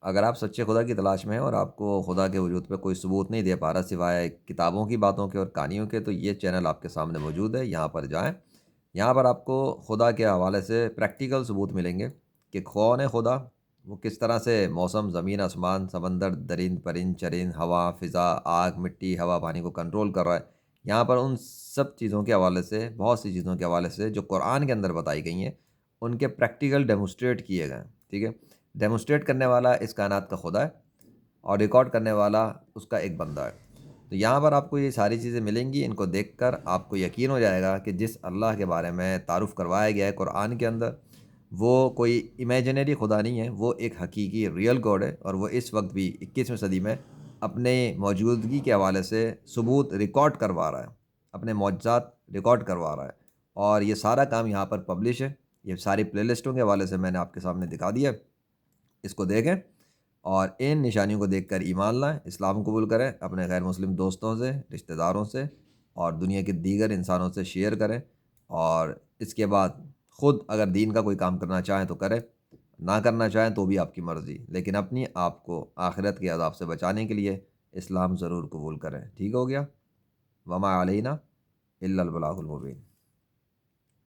اگر آپ سچے خدا کی تلاش میں ہیں اور آپ کو خدا کے وجود پہ کوئی ثبوت نہیں دے پا رہا سوائے کتابوں کی باتوں کے اور کہانیوں کے، تو یہ چینل آپ کے سامنے موجود ہے، یہاں پر جائیں۔ یہاں پر آپ کو خدا کے حوالے سے پریکٹیکل ثبوت ملیں گے کہ کون ہے خدا، وہ کس طرح سے موسم، زمین، آسمان، سمندر، درند، پرند، چرند، ہوا، فضا، آگ، مٹی، ہوا، پانی کو کنٹرول کر رہا ہے۔ یہاں پر ان سب چیزوں کے حوالے سے، بہت سی چیزوں کے حوالے سے جو قرآن کے اندر بتائی گئی ہیں، ان کے پریکٹیکل ڈیمونسٹریٹ کیے گئے ہیں، ٹھیک ہے۔ ڈیمونسٹریٹ کرنے والا اس کائنات کا خدا ہے، اور ریکارڈ کرنے والا اس کا ایک بندہ ہے۔ تو یہاں پر آپ کو یہ ساری چیزیں ملیں گی، ان کو دیکھ کر آپ کو یقین ہو جائے گا کہ جس اللہ کے بارے میں تعارف کروایا گیا ہے قرآن کے اندر، وہ کوئی امیجنری خدا نہیں ہے، وہ ایک حقیقی ریئل گاڈ ہے، اور وہ اس وقت بھی 21ویں صدی میں اپنے موجودگی کے حوالے سے ثبوت ریکارڈ کروا رہا ہے، اپنے معجزات ریکارڈ کروا رہا ہے۔ اور یہ سارا کام یہاں پر پبلش ہے، یہ ساری پلے لسٹوں کے حوالے سے میں نے آپ کے سامنے دکھا دیا ہے۔ اس کو دیکھیں اور ان نشانیوں کو دیکھ کر ایمان لائیں، اسلام قبول کریں، اپنے غیر مسلم دوستوں سے، رشتہ داروں سے اور دنیا کے دیگر انسانوں سے شیئر کریں، اور اس کے بعد خود اگر دین کا کوئی کام کرنا چاہیں تو کریں، نہ کرنا چاہیں تو بھی آپ کی مرضی، لیکن اپنی آپ کو آخرت کے عذاب سے بچانے کے لیے اسلام ضرور قبول کریں۔ ٹھیک ہو گیا؟ وما علینا الا البلاغ المبین۔